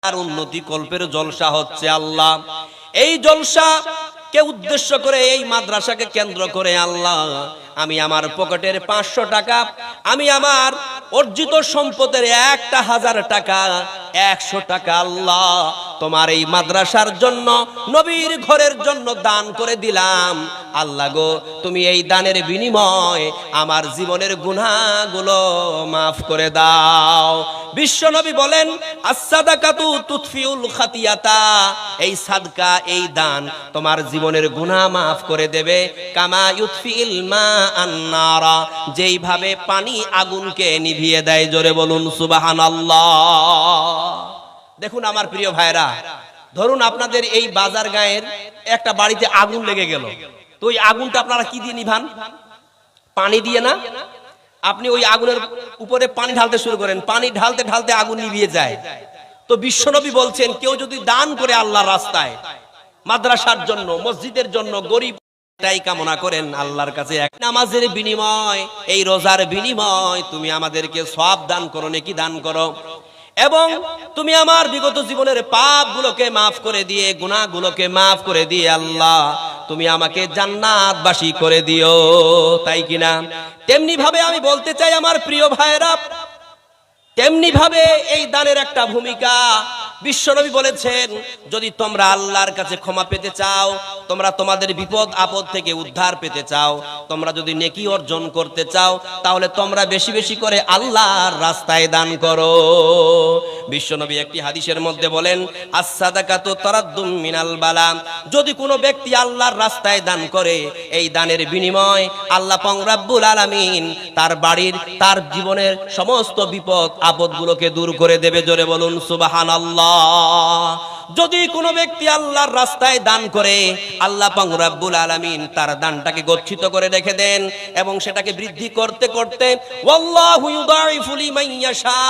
আর উন্নতি কল্পের জলসা হচ্ছে আল্লাহ। এই জলসা কে উদ্দেশ্য করে, এই মাদ্রাসাকে কেন্দ্র করে আল্লাহ আমি আমার পকেটের 500 টাকা, আমি আমার অর্জিত সম্পদের 1000 টাকা, 100 টাকা আল্লাহ তোমার এই মাদ্রাসার জন্য, নবীর ঘরের জন্য দান করে দিলাম। আল্লাহ গো, তুমি এই দানের বিনিময় আমার জীবনের গুনাহগুলো মাফ করে দাও। বিশ্ব নবী বলেন, as-সাদাকাতু তুতফিউল খাতিয়াতা, এই সাদকা, এই দান তোমার জীবনের গুনাহ মাফ করে দেবে। কামা ইউতফিল মা আন-নারা, যেইভাবে পানি আগুনকে নিভিয়ে দেয়। জোরে বলুন সুবহানাল্লাহ। দেখুন আমার প্রিয় ভাইরা, ধরুন আপনাদের এই বাজার গায়ের একটা বাড়িতে আগুন লেগে গেল, তো ওই আগুনটা আপনারা কি দিয়ে নিভান? পানি দিয়ে না? আপনি ওই আগুনের উপরে পানি ঢালতে শুরু করেন, পানি ঢালতে ঢালতে আগুন নিভিয়ে যায়। তো বিশ্বনবী বলছেন, কেউ যদি দান করে আল্লাহর রাস্তায়, মাদ্রাসার জন্য, মসজিদের জন্য, গরিব তাই কামনা করেন আল্লাহর কাছে, এক নামাজের বিনিময়, এই রোজার বিনিময় তুমি আমাদেরকে সওয়াব দান করো, নেকি দান করো, এবং তুমি আমার বিগত জীবনের পাপগুলোকে মাফ করে দিয়ে, গুনাহগুলোকে মাফ করে দিয়ে আল্লাহ তুমি আমাকে জান্নাতবাসী করে দিও, তাই কিনা? তেমনি ভাবে আমি বলতে চাই আমার প্রিয় ভাইরা, তেমনি ভাবে এই দানের একটা ভূমিকা। বিশ্বনবী বলেছেন, যদি তোমরা আল্লাহর কাছে ক্ষমা পেতে চাও, তোমরা তোমাদের বিপদ আপদ থেকে উদ্ধার পেতে চাও, তোমরা যদি নেকি অর্জন করতে চাও, তাহলে তোমরা বেশি বেশি করে আল্লাহর রাস্তায় দান করো। বিশ্বনবী একটি হাদিসের মধ্যে বলেন, as-সাদাকাতু তারাদ্দুম মিনাল বালা, যদি কোনো ব্যক্তি আল্লাহর রাস্তায় দান করে, এই দানের বিনিময় আল্লাহ পাক রব্বুল আলামিন তার বাড়ির, তার জীবনের সমস্ত বিপদ আপদগুলোকে দূর করে দেবে। জোরে বলুন সুবহানাল্লাহ। যদি কোনো ব্যক্তি আল্লাহর রাস্তায় দান করে, আল্লাহ পাক রব্বুল আলামিন তার দানটাকে গচ্ছিত করে রেখে দেন এবং সেটাকে বৃদ্ধি করতে করতে, ওয়াল্লাহু ইউদাইফু লিমান ইয়াশা,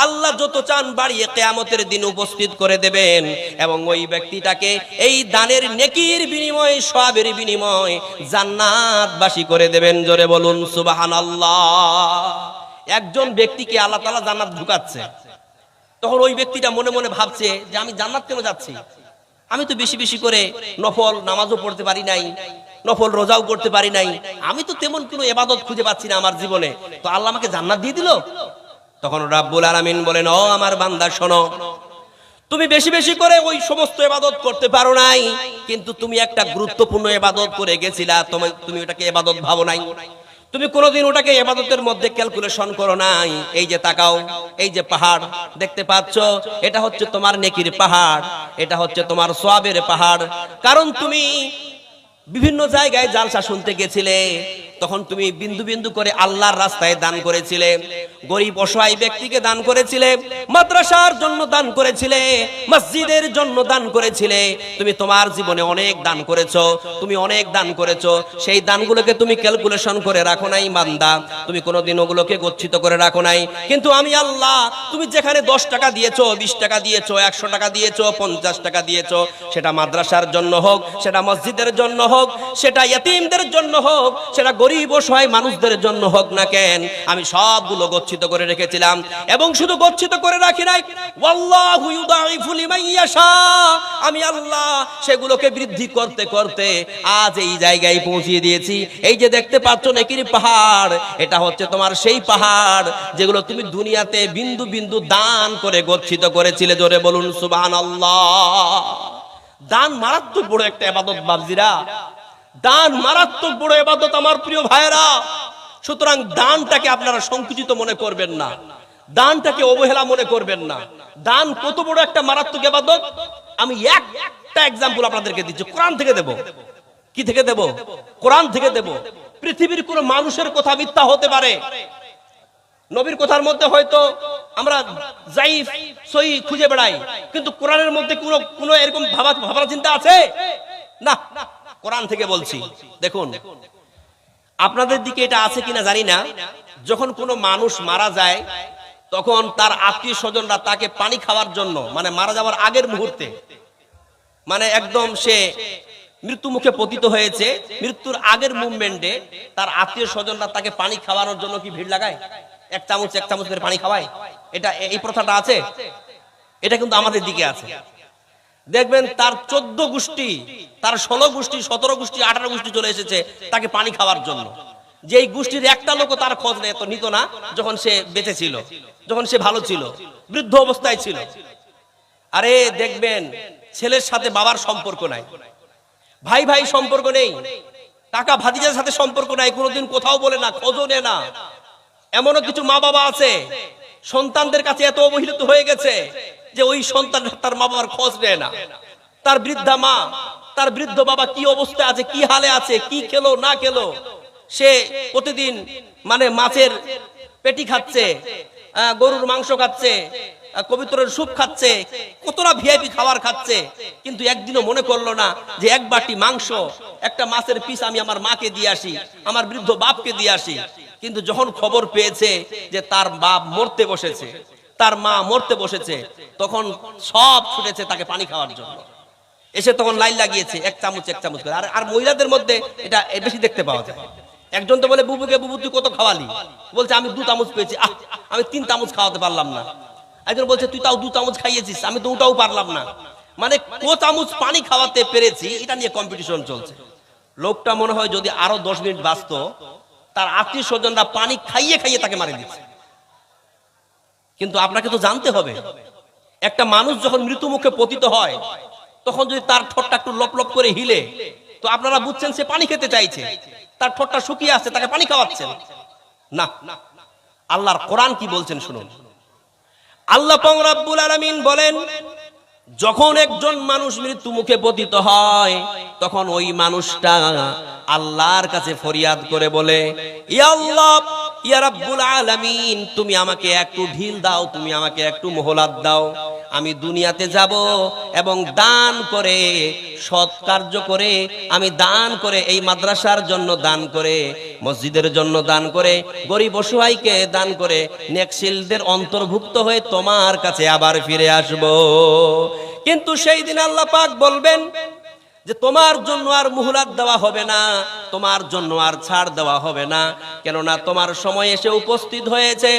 আল্লাহ যত চান বাড়িয়ে কিয়ামতের দিন উপস্থিত করে দেবেন এবং ওই ব্যক্তিটাকে এই দানের নেকির বিনিময়ে, সওয়াবের বিনিময়ে জান্নাতবাসী করে দেবেন। জোরে বলুন সুবহানাল্লাহ। একজন ব্যক্তিকে আল্লাহ তাআলা জান্নাত ঢুকাচ্ছে, তখন ওই ব্যক্তিটা মনে মনে ভাবছে যে আমি জান্নাত কেন যাচ্ছি? আমি তো বেশি বেশি করে নফল নামাজও পড়তে পারি নাই, নফল রোজাও করতে পারি নাই, আমি তো তেমন কোনো ইবাদত খুঁজে পাচ্ছি না আমার জীবনে, তো আল্লাহ আমাকে জান্নাত দিয়ে দিল। তখন রব্বুল আলামিন বলেন, ও আমার বান্দা শোনো, তুমি বেশি বেশি করে ওই সমস্ত ইবাদত করতে পারো নাই, কিন্তু তুমি একটা গুরুত্বপূর্ণ ইবাদত করে গেছিলা, তুমি ওটাকে ইবাদত ভাবো নাই, তুমি কোনোদিন ওটাকে ইবাদতের মধ্যে ক্যালকুলেশন করো নাই। এই যে তাকাও, এই যে পাহাড় দেখতে পাচ্ছ, এটা হচ্ছে তোমার নেকির পাহাড়, এটা হচ্ছে তোমার সওয়াবের পাহাড়। কারণ তুমি বিভিন্ন জায়গায় জালসা শুনতে গেছিলে, তখন তুমি বিন্দু বিন্দু করে আল্লাহর রাস্তায় দান করেছিলে, গরিব অসহায় ব্যক্তিকে দান করেছিলে, মাদ্রাসার জন্য দান করেছিলে, মসজিদের জন্য দান করেছিলে, তুমি তোমার জীবনে অনেক দান করেছো, তুমি অনেক দান করেছো। সেই দানগুলোকে তুমি ক্যালকুলেশন করে রাখো নাই বান্দা, তুমি কোনোদিন ওগুলোকে গচ্ছিত করে রাখো নাই। কিন্তু আমি আল্লাহ, তুমি যেখানে 10 টাকা দিয়েছো, 20 টাকা দিয়েছো, 100 টাকা দিয়েছো, 50 টাকা দিয়েছো, সেটা মাদ্রাসার জন্য হোক, সেটা মসজিদের জন্য হোক, সেটা ইতিমদের জন্য হোক, সেটা গরিব অসহায় মানুষদের জন্য হোক না কেন, আমি সবগুলো গচ্ছিত করে রেখেছিলাম। এবং শুধু গচ্ছিত করে রাখি নাই, ওয়াল্লাহু ইউদাইফু লিমান ইয়াশা, আমি আল্লাহ সেগুলোকে বৃদ্ধি করতে করতে আজ এই জায়গায় পৌঁছিয়ে দিয়েছি। এই যে দেখতে পাচ্ছ নেকির পাহাড়, এটা হচ্ছে তোমার সেই পাহাড় যেগুলো তুমি দুনিয়াতে বিন্দু বিন্দু দান করে গচ্ছিত করেছিলে। জোরে বলুন সুবহানাল্লাহ। দান মারাত্মক বড় একটা ইবাদত বাবজিরা, দান মারাত্মক বড় ইবাদত আমার প্রিয় ভাইরা। সুতরাং দানটাকে আপনারা সংকুচিত মনে করবেন না, দানটাকে অবহেলা মনে করবেন না। দান কত বড় একটা মারাত্মক ইবাদত, আমি একটা এক্সাম্পল আপনাদেরকে দিচ্ছি, কোরআন থেকে দেব। কি থেকে দেব? কোরআন থেকে দেব। পৃথিবীর কোন মানুষের কথা মিথ্যা হতে পারে, নবীর কথার মধ্যে হয়তো আমরা যায়িফ সহিহ খুঁজে বেড়াই, কিন্তু কোরআনের মধ্যে কোনো এরকম ভাবার চিন্তা আছে না। কোরআন থেকে বলছি, দেখুন আপনাদের দিকে এটা আছে কিনা জানি না, যখন কোনো মানুষ মারা যায় তখন তার আত্মীয় স্বজনরা তাকে পানি খাওয়ার জন্য, মানে মারা যাওয়ার আগের মুহূর্তে, মানে একদম সে মৃত্যু মুখে পতিত হয়েছে, মৃত্যুর আগের মুভমেন্টে তার আত্মীয় স্বজনরা তাকে পানি খাওয়ানোর জন্য কি ভিড় লাগায়? এক চামচ করে পানি খাওয়ায়, এটা এই প্রথাটা আছে? এটা কিন্তু আমাদের দিকে আছে। দেখবেন তার 14 গোষ্ঠী, তার 16 গোষ্ঠী, 17 গোষ্ঠী, 18 গোষ্ঠী চলে এসেছে তাকে পানি খাওয়ার জন্য। যে এই গোষ্ঠীর একটা লোকও তার খোঁজ নিত না যখন সে বেঁচে ছিল, যখন সে ভালো ছিল, বৃদ্ধ অবস্থায় ছিল। আরে দেখবেন ছেলের সাথে বাবার সম্পর্ক নাই, ভাই ভাই সম্পর্ক নেই, কাকা ভাতিজার সাথে সম্পর্ক নাই, কোনোদিন কোথাও বলে না, খোঁজও নেয় না। এমনও কিছু মা বাবা আছে সন্তানদের কাছে এত অবহেলিত হয়ে গেছে যে ওই সন্তান তার মা বাবার খোঁজ নেয় না। তার বৃদ্ধা মা, তার বৃদ্ধ বাবা কি অবস্থায় আছে, কি হালে আছে, কি খেলো না খেলো, সে প্রতিদিন মানে মাছের পেটি খাচ্ছে, গরুর মাংস খাচ্ছে, কবিতরের স্যুপ খাচ্ছে, কতটা ভিআইপি খাবার খাচ্ছে, কিন্তু একদিনও মনে করলো না যে এক বাটি মাংস, একটা মাছের পিস আমি আমার মাকে দিয়ে আসি, আমার বৃদ্ধ বাপকে দিয়ে আসি। কিন্তু যখন খবর পেয়েছে যে তার বাপ মরতে বসেছে, তার মা মরতে বসেছে, তখন সব ছুটেছে তাকে পানি খাওয়ার জন্য। এসে তখন লাইন লাগিয়েছে এক চামচ এক চামচ করে। আর মহিলাদের মধ্যে এটা বেশি দেখতে পাওয়া যায়। একজন তো বলে, বুবুকে বুবু তুই কত খাওয়ালি? বলছে আমি 2 চামচ পেয়েছি। আমি 3 চামচ খাওয়াতে পারলাম না। একজন বলছে তুই তাও 2 চামচ খাইয়েছিস, আমি তো ওটাও পারলাম না। মানে কত চামচ পানি খাওয়াতে পেরেছি এটা নিয়ে কম্পিটিশন চলছে। লোকটা মনে হয় যদি আরো 10 মিনিট বাঁচতো, তার আত্মীয় স্বজনরা পানি খাইয়ে খাইয়ে তাকে মারি দিচ্ছে। কিন্তু আপনাকে তো জানতে হবে, একটা মানুষ যখন মৃত্যু মুখে পতিত হয়, তখন যদি তার ঠোঁটটা একটু লপ লপ করে হিলে, তো আপনারা বুঝছেন সে পানি খেতে চাইছে। তার ঠোঁটটা শুকিয়ে আসছে, তাকে পানি খাওয়াচ্ছেন না। আল্লাহর কোরআন কি বলছেন শুনুন। আল্লাহ পাক রব্বুল আলামিন বলেন, যখন একজন মানুষ মৃত্যু মুখে পতিত হয়, তখন ওই মানুষটা আল্লাহর কাছে ফরিয়াদ করে বলে, ইয়া আল্লাহ, ইয়া রাব্বুল আলামিন, তুমি আমাকে একটু ঢিল দাও, তুমি আমাকে একটু মোহলাত দাও। আমি দুনিয়াতে যাব এবং দান করে, সৎ কার্য করে, আমি দান করে, এই মাদ্রাসার জন্য দান করে, মসজিদের জন্য দান করে, গরিব অসহায়কে দান করে, নেকশিলদের অন্তর্ভুক্ত হয়ে তোমার কাছে আবার ফিরে আসব। কিন্তু সেই দিন আল্লাহ পাক বলবেন যে তোমার জন্য আর মুহলাত দেওয়া হবে না, তোমার জন্য আর ছাড় দেওয়া হবে না, কেননা তোমার সময় এসে উপস্থিত হয়েছে।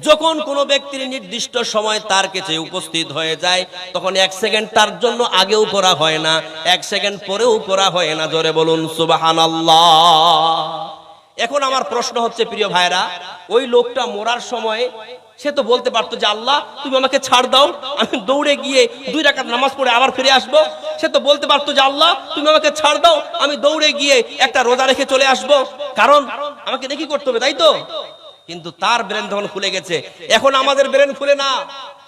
যখন কোনো ব্যক্তির নির্দিষ্ট সময় তার কাছে উপস্থিত হয়ে যায়, তখন 1 সেকেন্ড তার জন্য আগেও করা হয় না, 1 সেকেন্ড পরেও করা হয় না। জোরে বলুন সুবহানাল্লাহ। এখন আমার প্রশ্ন হচ্ছে, প্রিয় ভাইরা, ওই লোকটা মরার সময় সে তো বলতে পারতো যে আল্লাহ তুমি আমাকে ছাড় দাও, আমি দৌড়ে গিয়ে 2 রাকাত নামাজ পড়ে আবার ফিরে আসবো। সে তো বলতে পারতো যে আল্লাহ তুমি আমাকে ছাড় দাও, আমি দৌড়ে গিয়ে একটা রোজা রেখে চলে আসবো, কারণ আমাকে দেখি করতে হবে, তাই তো? কিন্তু তার ব্রেন তখন খুলে গেছে। এখন আমাদের ব্রেন খুলে না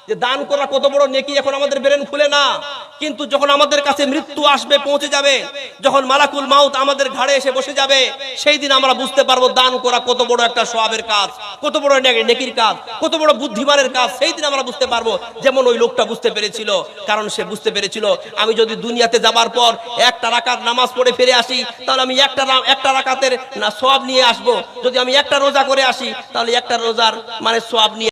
যে দান করা কত বড় নেকি, এখন আমাদের ব্রেন খুলে না। কিন্তু যখন আমাদের কাছে মৃত্যু আসবে, পৌঁছে যাবে, যখন মালাকুল মাউত আমাদের ঘাড়ে এসে বসে যাবে, সেই দিন আমরা বুঝতে পারবো দান করা কত বড় একটা সওয়াবের কাজ, কত বড় নেকির কাজ, কত বড় বুদ্ধিমানের কাজ। সেই দিন আমরা বুঝতে পারবো, যেমন ওই লোকটা বুঝতে পেরেছিল। কারণ সে বুঝতে পেরেছিল, আমি যদি দুনিয়াতে যাবার পর 1 রাকাত নামাজ পড়ে ফিরে আসি, তাহলে আমি একটা রাকাতের সওয়াব নিয়ে আসবো। যদি আমি একটা রোজা করে আসি, তাহলে একটা রোজার মানে সওয়াব নিয়ে